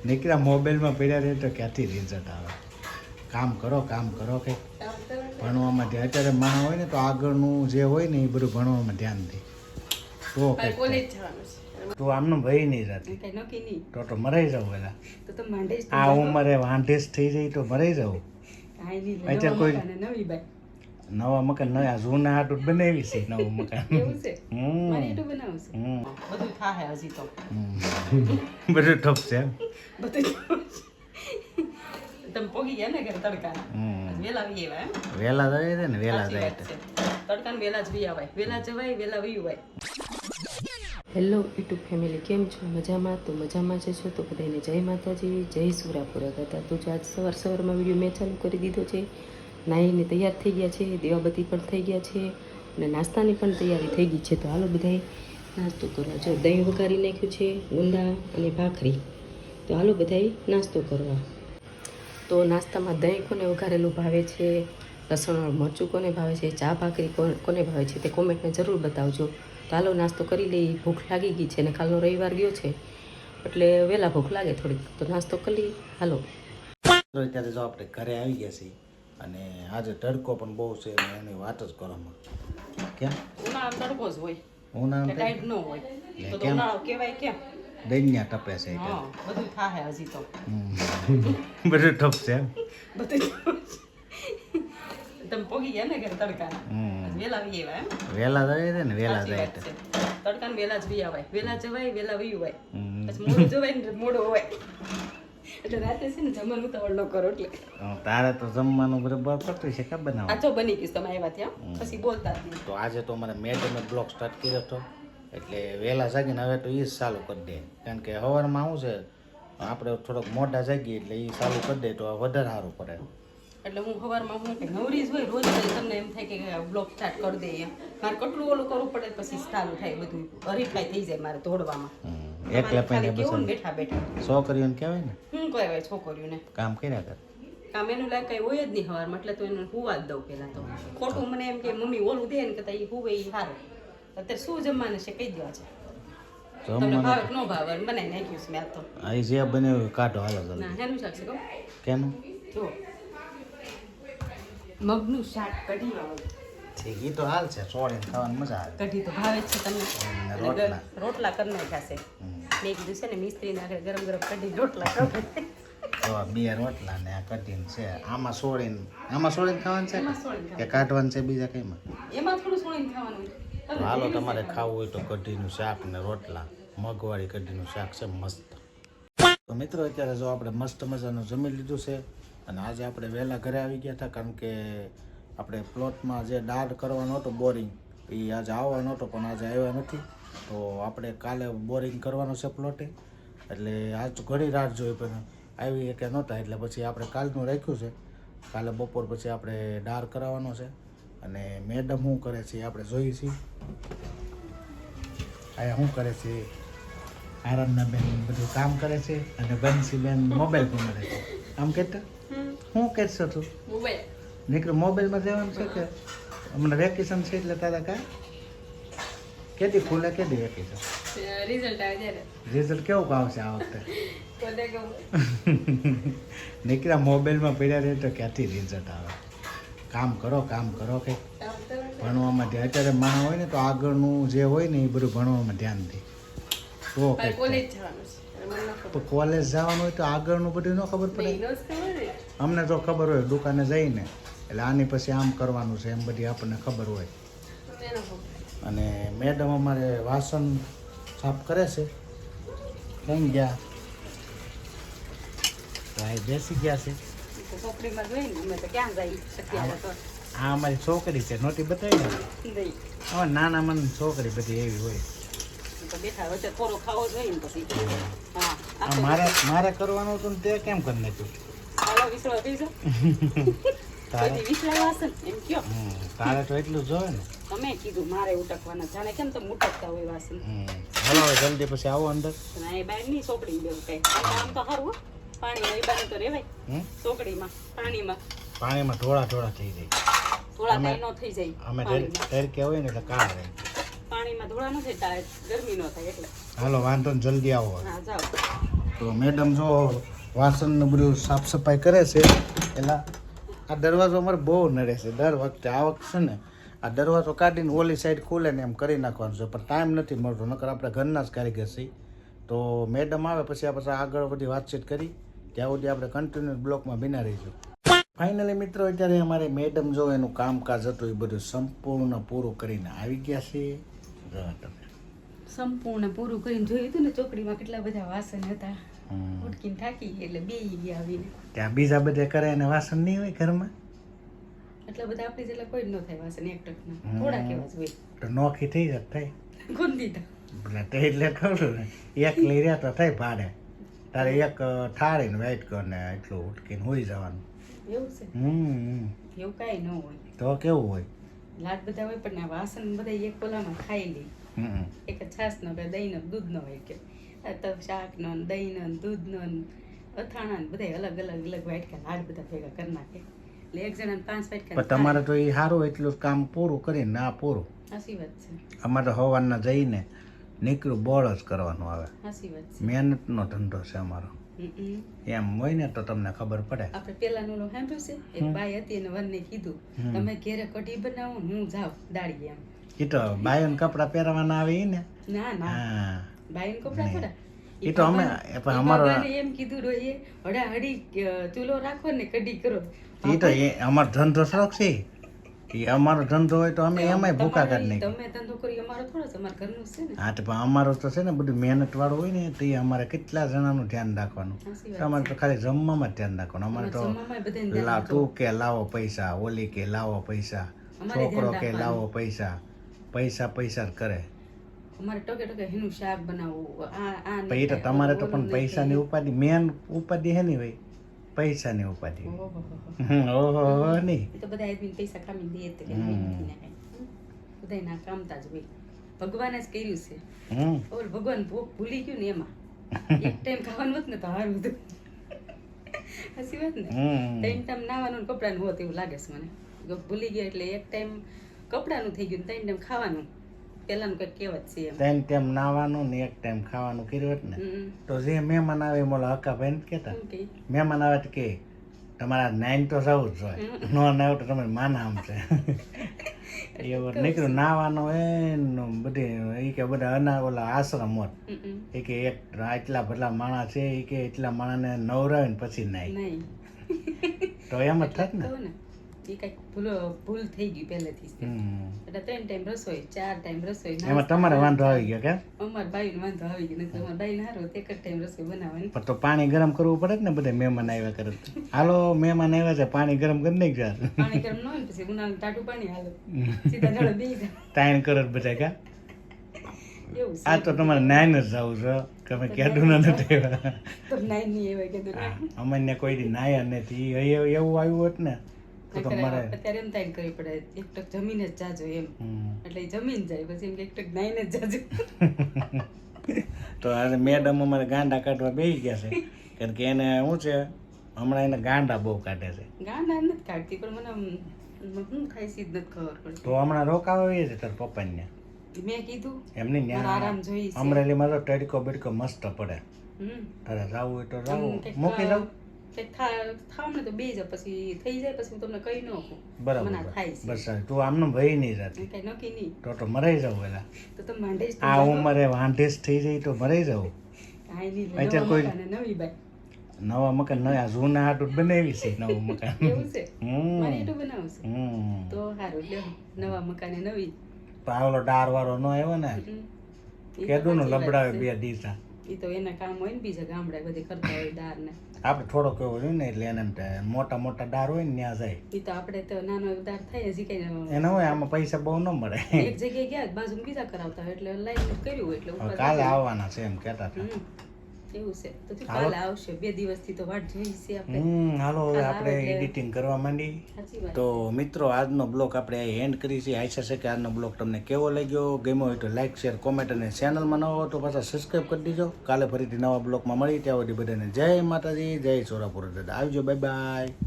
નીકળ્યા મોબાઈલમાં પડ્યા રહે તો ક્યાંથી રિઝલ્ટ આવે? કામ કરો કે ભણવામાં ધ્યાન. અત્યારે માણસ હોય ને તો આગળનું જે હોય ને એ બધું ભણવામાં ધ્યાન દે તો તું આમનું ભાઈ નહીં રહેતી તો મરાઈ જાવ પેલા. આ ઉંમરે વાંઢેસ થઈ જાય તો મરાઈ જાવ. અત્યારે કોઈ નવા મકાન નવા જૂના હાટું બનાવી છે નવું મકાન. બધું ઠપ છે એમ. તમે પોગી ગયા ને ઘરે તડકા વેલા વી આવ્યા વેલા જાય છે ને વેલા જાય તડકા ને વેલા જ વી આવાય વેલા જવાય વેલા વી હોય. હેલો યુટ્યુબ ફેમિલી, કેમ છો? મજામાં? તો મજામાં જ છો તો બધાને જય માતાજી, જય સુરાપુરા કરતા. તો આજ સવારમાં વિડીયો મેં ચાલુ કરી દીધો છે. નાહીને તૈયાર થઈ ગયા છે, દીવાબત્તી પણ થઈ ગયા છે અને નાસ્તાની પણ તૈયારી થઈ ગઈ છે. તો હાલો બધાએ નાસ્તો કરવા. જો દહીં વઘારી નાખ્યું છે, ગુંદા અને ભાખરી. તો હાલો બધાએ નાસ્તો કરવા. તો નાસ્તામાં દહીં કોને વઘારેલું ભાવે છે, લસણ મરચું કોને ભાવે છે, ચા ભાખરી કોને ભાવે છે તે કોમેન્ટમાં જરૂર બતાવજો. તો હાલો નાસ્તો કરી લઈ. ભૂખ લાગી ગઈ છે અને કાલનો રવિવાર ગયો છે એટલે વહેલા ભૂખ લાગે થોડીક, તો નાસ્તો કરી હાલો. અત્યારે જો આપણે ઘરે આવી ગયા છીએ અને આજે તડકો પણ બહુ છે અને એની વાત જ કરવામાં. કેમ ઉનાળો તડકો જ હોય, ઉનાળો ટાઈટ ન હોય તો ઉનાળો કહેવાય કેમ? દૈન્યા ટપે છે. હા, બધું થાહે હજી તો. બધું ઠપ છે એમ. બધું તમે પોગી ગયા ને ઘરે તડકા વેલા વી આવ્યા એમ. વેલા જાય છે ને વેલા જાય તડકા ને વેલા જ વી આવાય વેલા જવાય વેલા વી હોય. પછી મોડું જવાય ને મોડું હોય એટલે રાતે છે ને જમવાનું ઉતાવળ ન કરો. એટલે તારે તો જમવાનું બરાબર પડતું છે. કા બનાવ આચો બની ગયું તમે આવ્યા ત્યાં પછી બોલતા જ નહીં. તો આજે તો અમારે મેડમે બ્લોગ સ્ટાર્ટ કર્યો હતો એટલે વહેલા જાગીને હવે તો એ જ ચાલુ કરી દે. કારણ કે સવારમાં શું છે આપણે થોડોક મોટા જાગીએ એટલે એ ચાલુ કરી દે તો વધારે સારું પડે. એટલે હું સવારમાં હું કે નવરી જ હોય રોજ તમને એમ થાય કે બ્લોગ સ્ટાર્ટ કરી દે એમ. મારે કેટલું ઓલું કરવું પડે પછી ચાલુ થાય બધું હરીફાઈ થઈ જાય મારે દોડવામાં. એકલા પહેલે કેવું બેઠા બેઠા છોકરીઓને કહેવાય ને શું કહેવાય છોકરીઓને કામ કર્યા કર. કામ એનું લાગે કઈ હોય જ નહીં સવારમાં એટલે તો એને હુવા જ દઉં પેલા તો. ખોટું મને એમ કે મમ્મી ઓલું દે ને કે એ હુવે એ સારું. અત્યારે શું જમવાનું છે કહી દેવા છે. તમને ભાવે કે ન ભાવે બનાવી નાખ્યું છે મેં તો. અહીં જે બને કાઢો હાલો જલ્દી. ના હેનું શાક છે કહું? કેનું? જો મગનું શાક કઢી આવે. ઠીક એ તો હાલ છે. સોળીને ખાવાની મજા આવે. કઢી તો ભાવે જ છે તમને. રોટલા રોટલા કરી નાખ્યા છે. મેં કીધું છે ને મિસ્ત્રીને ગરમ ગરમ કઢી રોટલા કરો. તો બે રોટલા ને આ કઢીને છે. આમાં સોળીને ખાવાનું છે કે કાઢવાનું છે બીજા કઈમાં? એમાં થોડું સોળીને ખાવાનું. તો હાલો તમારે ખાવું હોય તો કઢીનું શાક ને રોટલા, મગવાળી કઢીનું શાક છે મસ્ત. તો મિત્રો અત્યારે જો આપણે મસ્ત મજાનું જમી લીધું છે અને આજે આપણે વહેલા ઘરે આવી ગયા હતા કારણ કે આપણે પ્લોટમાં જે ડાળ કરવાનો હતો બોરિંગ એ આજે આવવાનો હતો પણ આજે આવ્યા નથી. તો આપણે કાલે બોરિંગ કરવાનો છે પ્લોટે એટલે આજ ઘણી રાત જોઈ પણ આવી કે નહોતા એટલે પછી આપણે કાલનું રાખ્યું છે. કાલે બપોર પછી આપણે ડાળ કરાવવાનો છે અને મેડમ શું કરે છે આપણે જોઈએ છીએ. આ શું કરે છે? આરામના બેન બધું કામ કરે છે અને બંસીબેન મોબાઈલ પણ કરે છે. આમ કહેતા શું કહેશો તું? મોબાઈલ નીકળ મોબાઈલમાં જવાનું છે કે હમણાં વેકેશન છે એટલે તારા કા કેદી ખુલે કેદી વેકેશન? રિઝલ્ટ આવે ત્યારે. રિઝલ્ટ કેવું આવશે આ વખતે? નીકળ્યા મોબાઈલમાં પડ્યા રહે તો ક્યાંથી રિઝલ્ટ આવે? કામ કરો કે ભણવામાં ધ્યાન. અત્યારે માણસ હોય ને તો આગળનું જે હોય ને એ બધું ભણવામાં ધ્યાન દે તો તો કોલેજ જવાનું હોય તો આગળનું બધું ન ખબર પડે? અમને તો ખબર હોય દુકાને જઈને એટલે આની પછી આમ કરવાનું છે એમ બધી આપણને ખબર હોય. અને મેડમ અમારે વાસણ સાફ કરે છે. કઈ ગયા? ભાઈ બેસી ગયા છે. આ અમારી છોકરી છે. નોટી બતાવી ને હવે નાના મન છોકરી બધી એવી હોય. મારે કરવાનું હતું ને તે કેમ કરી નાખ્યું? તારે તો એટલું જોવે ને. તમે કીધું મારે ઉટકવાના જાણે કેમ તમે ઉટકતા હોય વાસણ. હલો જલ્દી પછી આવો અંદર. બહાર નહીં ચોપડી દેવું કઈ આમ તો સારું પાણીમાં એ બાજુ તો રેવાય. ચોકડીમાં પાણીમાં ઢોળા થઈ જાય. થોડા કઈ ન થઈ જાય. અમે તરકે હોય ને એટલે કાળા રહે. પાણીમાં ધોળા ન થાય ગરમી ન થાય એટલે હાલો વાંધો ને જલ્દી આવો હા જાઓ તો મેડમ જો વાસણનું બધું સાફ સફાઈ કરે છે એલા આ દરવાજો અમારે બહુ નડે છે દર વખતે આ વખતે છે ને આ દરવાજો કાઢીને ઓલી સાઈડ ખુલે ને એમ કરી નાખવાનું છે પણ ટાઈમ નથી મળતો નકર આપણે ઘરના જ કારીગર છીએ તો મેડમ આવે પછી આપણે આગળ બધી વાતચીત કરી ત્યાં સુધી આપણે કન્ટિન્યુ બ્લોકમાં બિના રહીશું ફાઇનલી મિત્રો અત્યારે અમારે મેડમ જો એનું કામકાજ હતું એ બધું સંપૂર્ણ પૂરું કરીને આવી ગયા છે જો તમે સંપૂર્ણ પૂરું કરીને જોયું હતું ને ચોકડીમાં કેટલા બધા વાસણ હતા ઉટકીને થાકી ગઈ એટલે બેહી ગયા આવીને ત્યાં બીજા બધે કરે અને વાસણ નહીં હોય ઘરમાં એટલા બધા આપણી જેટલા કોઈ જ ન થાય વાસણ એક ટકના થોડા કેવા જ હોય તો નોખી થઈ જત થાય ગોંદી તો એટલે તે એટલે કહું છું ને એક લઈ રહ્યા તો થાય ભાડે તારે એક ઠાળીને વેઇટ કરીને એટલું ઉટકીને હોઈ જવાનું એવું છે એવું કાંઈ ન હોય તો કેવું હોય લાડ બધા હોય પણ આ વાસણ બધા એક ઓલામાં ખાઈ લે એક છાશનો કે દહીંનો દૂધનો હોય કે આ તો શાકનો ને દહીંનો ને દૂધનો ને અથાણા ને બધા અલગ અલગ અલગ વાટકા લાડ બધા ભેગા કરી નાખે એટલે એક જણાને 5 વાટકા પણ તમારે તો એ સારું એટલું કામ પૂરું કરીને ના પૂરું સાચી વાત છે અમારે તો હવારના જઈને નીકળ્યું બોળ જ કરવાનું આવે સાચી વાત છે મહેનતનો ધંધો છે અમારો એમ હોય ને તો તમને ખબર પડે આપણે પેલાનું ઓલું સાંભળ્યું છે એક બાઈ હતી અને વનને કીધું તમે ઘેરે કઢી બનાવો હું જાઉં દાડી એમ એ તો બાયોને કપડાં પહેરવાના આવે ઈ ને ના ના હા બાઈન કપડા થોડા એ તો અમે પણ અમારો એમ કીધું રોઈએ હડા હડી ચૂલો રાખો ને કઢી કરો એ તો અમારો ધંધો શોખ છે એ અમારો ધંધો હોય તો અમે એમાંય ભૂખા કાઢી નાખીએ તમે ધંધો કરી અમારો થોડો છે અમારા ઘરનું છે ને હા તો પણ અમારો તો છે ને બધું મહેનત વાળું હોય ને તો એ અમારે કેટલા જણાનું ધ્યાન રાખવાનું અમારે તો ખાલી જમવામાં જ ધ્યાન રાખવાનું અમારે તો જમવામાં બધાને તું કે લાવો પૈસા ઓલી કે લાવો પૈસા છોકરો કે લાવો પૈસા પૈસા પૈસા જ કરે અમારે ટકે ટકે એનું શાક બનાવવું આ પછી તો તમારે તો પણ પૈસાની ઉપાધિ મેન ઉપાધિ હે ની ભાઈ પૈસાની ઉપાધિ ઓહો નહીં એ તો બધા આદમી પૈસા ખામી દે એટલે બધા ના કામતા જ હોય ભગવાને જ કર્યું છે ઓલ ભગવાન ભૂલી ગયું ને એમાં એક ટાઈમ ખાવાનું હોત ને તો હારું હતું હસી વાત ને 3 ટાઈમ નાવાનું કપડાનું હોત એવું લાગે છે મને ભૂલી ગયા એટલે એક ટાઈમ કપડાનું થઈ ગયું 3 ટાઈમ ખાવાનું પેલાનું કઈ કહેવત છે એમ 3 ટાઈમ નાવાનું ને 1 ટાઈમ ખાવાનું કર્યું હોત ને તો જે મહેમાન આવે મોલા હકાભાઈ ને કેતા મહેમાન આવે તો કે તમારા 9 તો જવું જ જોઈએ નો ના તો તમારે માના આમ છે એવું નીકળ્યું નાવાનું એનું બધી એ કે બધા અના ઓલા આશ્રમ હોત એ કે એક એટલા ભલા માણસ છે એ કે એટલા માણસને નવરાવે ને પછી નાય તો એમ જ થાત ને એ કઈક ભૂલ થઈ ગઈ પહેલેથી એટલે 3 ટાઈમ રસોઈ 4 ટાઈમ રસોઈ એમાં તમારે વાંધો આવી ગયો કે અમારા બાઈને વાંધો આવી ગયો નથી અમારા બાઈને હારો એક જ ટાઈમ રસોઈ બનાવવાની પણ તો પાણી ગરમ કરવું પડે ને બધા મહેમાન આવ્યા કરે હાલો મહેમાન આવ્યા છે પાણી ગરમ કરી નાખ જા પાણી ગરમ ન હોય પછી ઉનાળું ટાટું પાણી હાલો સીધા નળે બેસી જાય તાણ કરો બધા કા એવું આ તો તમારે નાઈન જ જવું છે કે અમે કેડું નથી તો નાઈ નહીં એવા કીધું અમને કોઈ દી નાયા નથી એવું આવ્યું હોત ને અત્યારે એમ થાય કરવી પડે એક ટક જમીને જ જાજો એમ એટલે જમીન જાય પછી એમ કે એક ટક નાઈને જ જાજો તો આ મેડમ અમારે ગાંડા કાઢવા બેસી ગયા છે કારણ કે એને શું છે હમણાં એને ગાંડા બહુ કાઢે છે ગાંડા નથી કાઢતી પણ મને શું થાય છે જ નથી ખબર પડતી તો હમણાં રોકાવા છે તાર પપ્પાને મેં કીધું એમની આરામ જોઈ અમરેલીમાં તો તડકો બડકો મસ્ત પડે તારે જવું હોય તો જવું મૂકી દઉં થાવને તો બે જ પછી થઈ જાય પછી હું તમને કહી ન શકું બરાબર થાય છે બસ તું આમનું ભાઈ નહીં જતી કઈ નક્કી નહીં તો મરાઈ જાવ પેલા તો તમે માંડે આ ઉંમરે વાંઢે જ થઈ જાય તો મરાઈ જાવ અત્યારે કોઈ નવી બાઈ નવા મકાન નવા જૂના હાટું બનાવી છે નવું મકાન એવું છે મારે એટલું બનાવશે તો સારું લ્યો નવા મકાને નવી પાવલો ડાર વાળો નો આવ્યો ને કેદું નું લબડાવે 2 દીસા એ તો એના કામ હોય ને બીજા ગામડા બધી કરતા હોય દાર ને આપણે થોડો કેવો રહ્યું ને એટલે એને મોટા મોટા દાર હોય ને ત્યાં જાય એ તો આપણે તો નાનો દાર થાય હજી કઈ એના હોય આમાં પૈસા બહુ ન મળે એક જગ્યાએ ગયા બાજુ બીજા કરાવતા હોય એટલે લાઈન કર્યું એટલે કાલે આવવાના છે એમ કહેતા હતા એવું છે તો તું કાલે આવશે 2 દિવસથી તો વાટ જોઈ છે આપણે હાલો હવે આપણે એડિટિંગ કરવા માંડી તો મિત્રો આજનો બ્લોગ આપણે એન્ડ કરી છે આશા છે કે આજનો બ્લોગ તમને કેવો લાગ્યો ગમ્યો હોય તો લાઈક શેર કોમેન્ટ અને ચેનલમાં નવો તો પાછા સબસ્ક્રાઈબ કરી દીજો કાલે ફરીથી નવા બ્લોગમાં મળી ત્યાં સુધી બધાને જય માતાજી જય સોરાપુર દાદા આવજો બાય બાય